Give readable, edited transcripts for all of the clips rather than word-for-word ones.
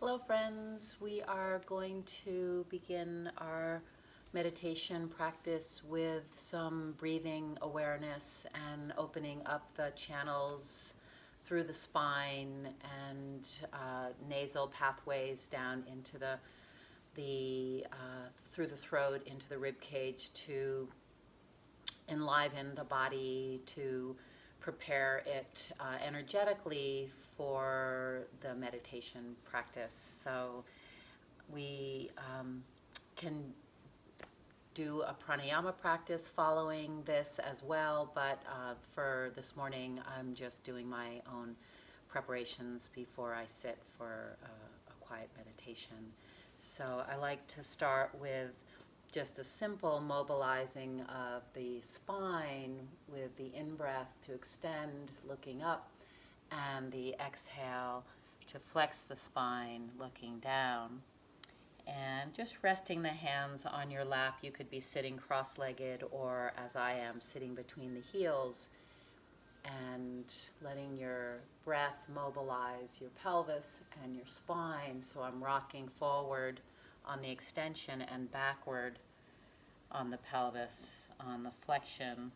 Hello friends, we are going to begin our meditation practice with some breathing awareness and opening up the channels through the spine and nasal pathways down into the through the throat into the rib cage to enliven the body, to prepare it energetically for the meditation practice. So we can do a pranayama practice following this as well, but for this morning I'm just doing my own preparations before I sit for a quiet meditation. So I like to start with just a simple mobilizing of the spine with the in-breath to extend, looking up, and the exhale to flex the spine, looking down. And just resting the hands on your lap. You could be sitting cross-legged or, as I am, sitting between the heels, and letting your breath mobilize your pelvis and your spine. So I'm rocking forward on the extension and backward on the pelvis, on the flexion,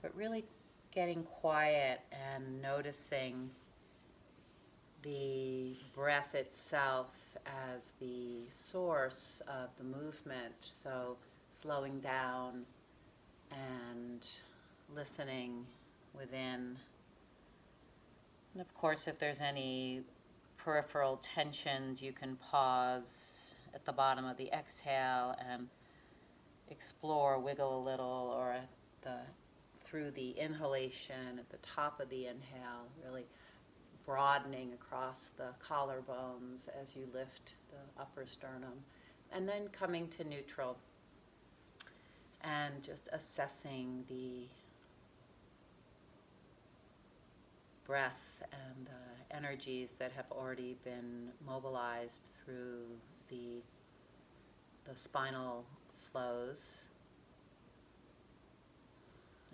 but really getting quiet and noticing the breath itself as the source of the movement. So slowing down and listening within. And of course, if there's any peripheral tensions, you can pause at the bottom of the exhale and explore, wiggle a little, or through the inhalation at the top of the inhale, really broadening across the collarbones as you lift the upper sternum, and then coming to neutral and just assessing the breath and the energies that have already been mobilized through the spinal flows.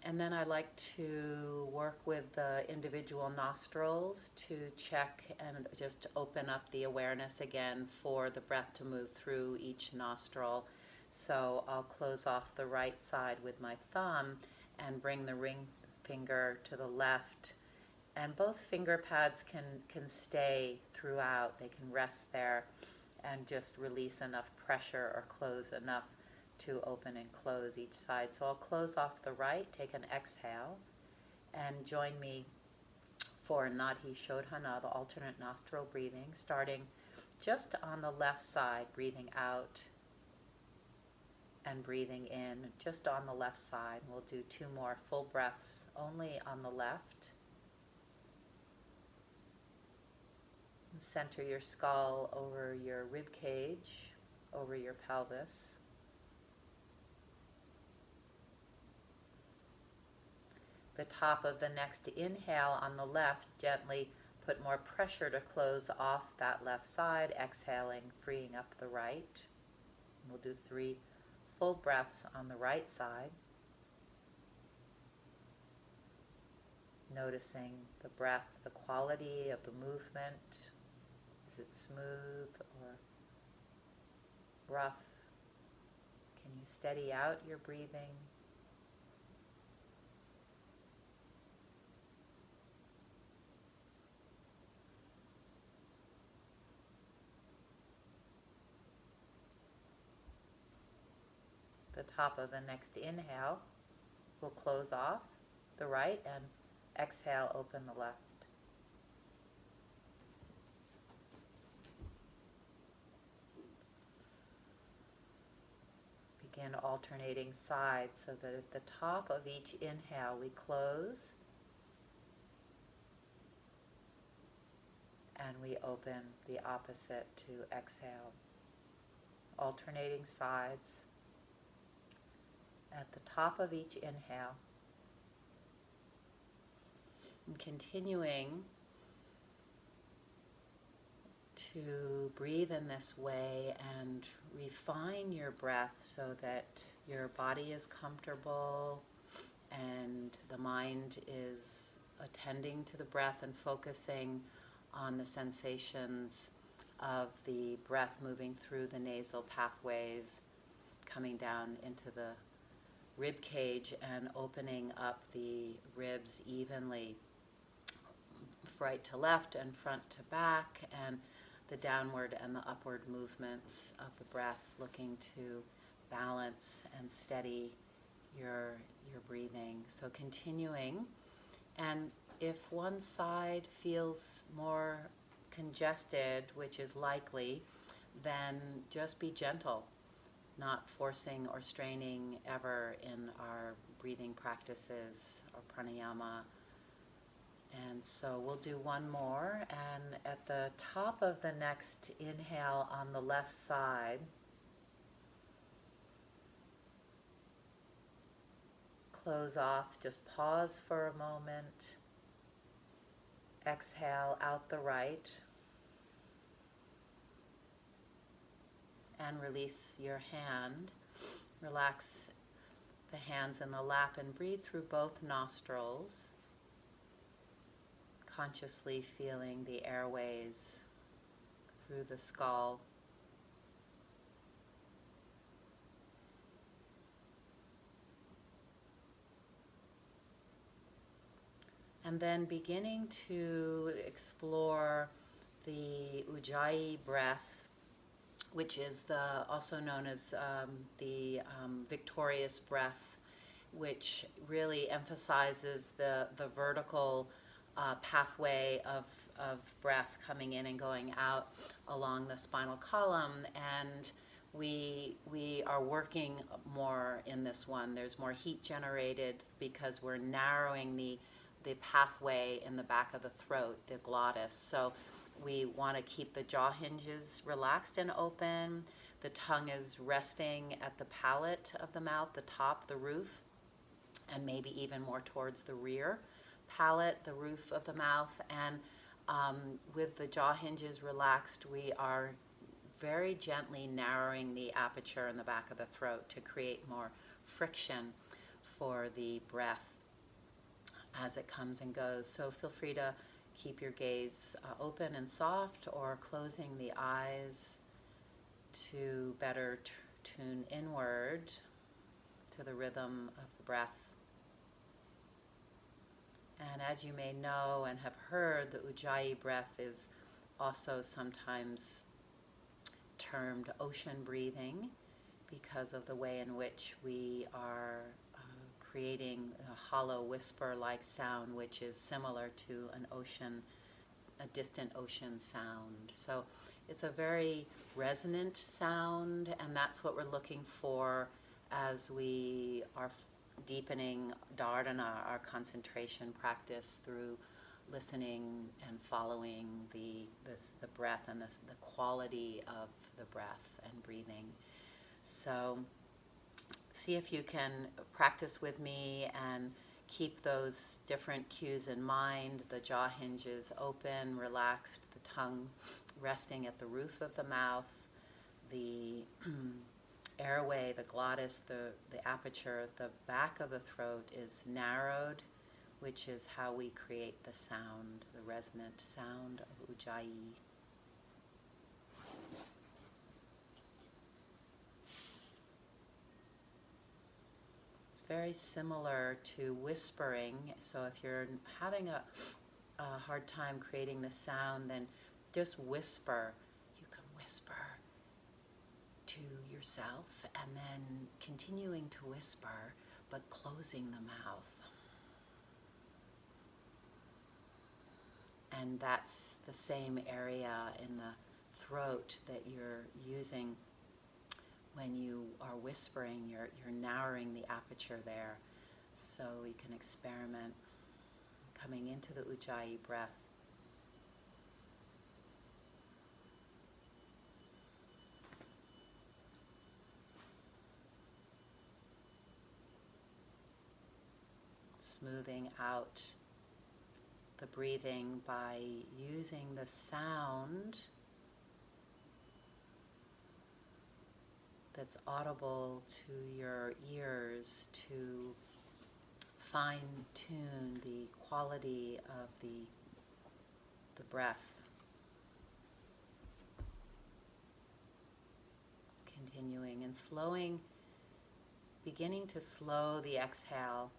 And then I like to work with the individual nostrils to check and just open up the awareness again for the breath to move through each nostril. So I'll close off the right side with my thumb and bring the ring finger to the left. And both finger pads can stay throughout. They can rest there and just release enough pressure or close enough to open and close each side. So I'll close off the right, take an exhale, and join me for Nadi Sodhana, the alternate nostril breathing, starting just on the left side, breathing out and breathing in, just on the left side. We'll do 2 more full breaths only on the left. Center your skull over your rib cage, over your pelvis. The top of the next inhale on the left, gently put more pressure to close off that left side, exhaling, freeing up the right. We'll do 3 full breaths on the right side. Noticing the breath, the quality of the movement. Is it smooth or rough? Can you steady out your breathing? The top of the next inhale, we'll close off the right and exhale, open the left. Begin alternating sides so that at the top of each inhale we close and we open the opposite to exhale. Alternating sides. At the top of each inhale, and continuing to breathe in this way and refine your breath so that your body is comfortable and the mind is attending to the breath and focusing on the sensations of the breath moving through the nasal pathways, coming down into the rib cage and opening up the ribs evenly, right to left and front to back, and the downward and the upward movements of the breath, looking to balance and steady your breathing. So continuing, and if one side feels more congested, which is likely, then just be gentle, not forcing or straining ever in our breathing practices or pranayama. And so we'll do one more, and at the top of the next inhale on the left side, close off, just pause for a moment, exhale out the right, and release your hand. Relax the hands in the lap and breathe through both nostrils, consciously feeling the airways through the skull. And then beginning to explore the Ujjayi breath, which is also known as the victorious breath, which really emphasizes the vertical pathway of breath coming in and going out along the spinal column. And we are working more in this one. There's more heat generated because we're narrowing the pathway in the back of the throat, the glottis. So we want to keep the jaw hinges relaxed and open. The tongue is resting at the palate of the mouth, the top, the roof, and maybe even more towards the rear palate, the roof of the mouth. And with the jaw hinges relaxed, we are very gently narrowing the aperture in the back of the throat to create more friction for the breath as it comes and goes. So feel free to keep your gaze open and soft, or closing the eyes to better tune inward to the rhythm of the breath. And as you may know and have heard, the Ujjayi breath is also sometimes termed ocean breathing because of the way in which we are creating a hollow whisper-like sound, which is similar to a distant ocean sound. So it's a very resonant sound, and that's what we're looking for as we are deepening Dardana, our concentration practice, through listening and following the breath and the quality of the breath and breathing. So see if you can practice with me and keep those different cues in mind. The jaw hinges open, relaxed, the tongue resting at the roof of the mouth, the airway, the glottis, the aperture, the back of the throat is narrowed, which is how we create the sound, the resonant sound of Ujjayi. Very similar to whispering. So if you're having a hard time creating the sound, then just whisper. You can whisper to yourself and then continuing to whisper, but closing the mouth. And that's the same area in the throat that you're using. When you are whispering, you're narrowing the aperture there. So you can experiment coming into the Ujjayi breath. Smoothing out the breathing by using the sound that's audible to your ears to fine-tune the quality of the breath. and beginning to slow the exhale.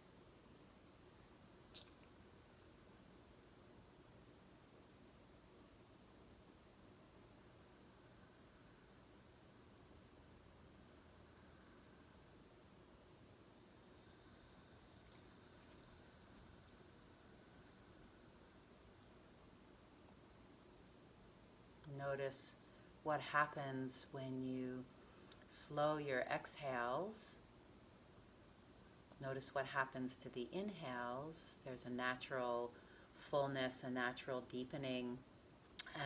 Notice what happens when you slow your exhales. Notice what happens to the inhales. There's a natural fullness, a natural deepening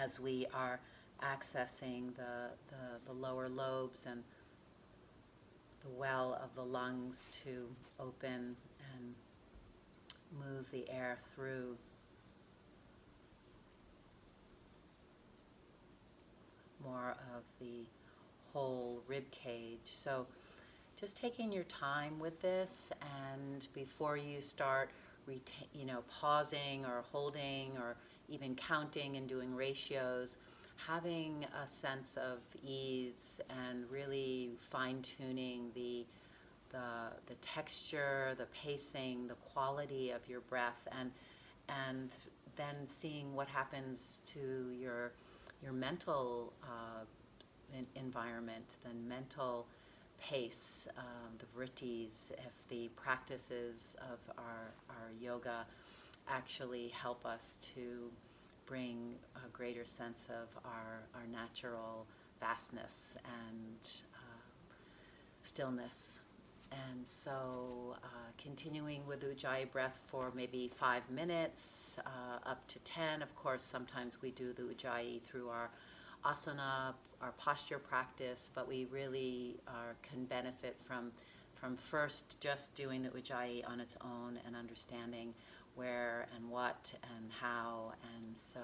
as we are accessing the lower lobes and the well of the lungs to open and move the air through. More of the whole rib cage. So just taking your time with this, and before you start pausing or holding or even counting and doing ratios, having a sense of ease and really fine-tuning the texture, the pacing, the quality of your breath, and then seeing what happens to your mental environment, the mental pace, the vrittis, if the practices of our yoga actually help us to bring a greater sense of our natural vastness and stillness. And so continuing with Ujjayi breath for maybe 5 minutes, up to 10. Of course, sometimes we do the Ujjayi through our asana, our posture practice, but we really can benefit from first just doing the Ujjayi on its own and understanding where and what and how. And so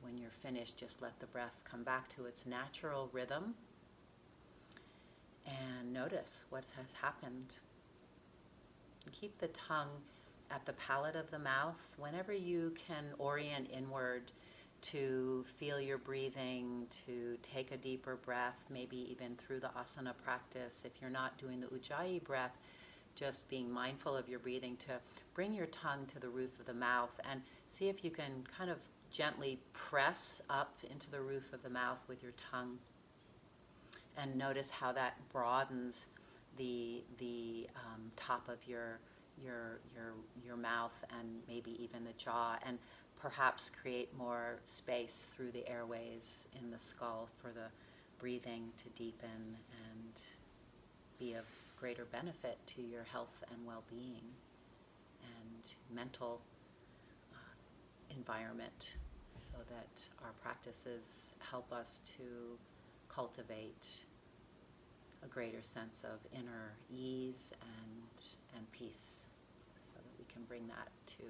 when you're finished, just let the breath come back to its natural rhythm and notice what has happened. Keep the tongue at the palate of the mouth. Whenever you can orient inward to feel your breathing, to take a deeper breath, maybe even through the asana practice. If you're not doing the Ujjayi breath, just being mindful of your breathing, to bring your tongue to the roof of the mouth and see if you can kind of gently press up into the roof of the mouth with your tongue. And notice how that broadens the top of your mouth and maybe even the jaw, and perhaps create more space through the airways in the skull for the breathing to deepen and be of greater benefit to your health and well-being and mental environment, so that our practices help us to cultivate a greater sense of inner ease and peace, so that we can bring that to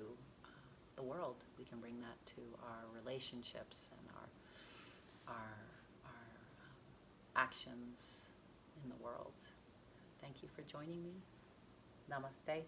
the world. We can bring that to our relationships and our actions in the world. So thank you for joining me. Namaste.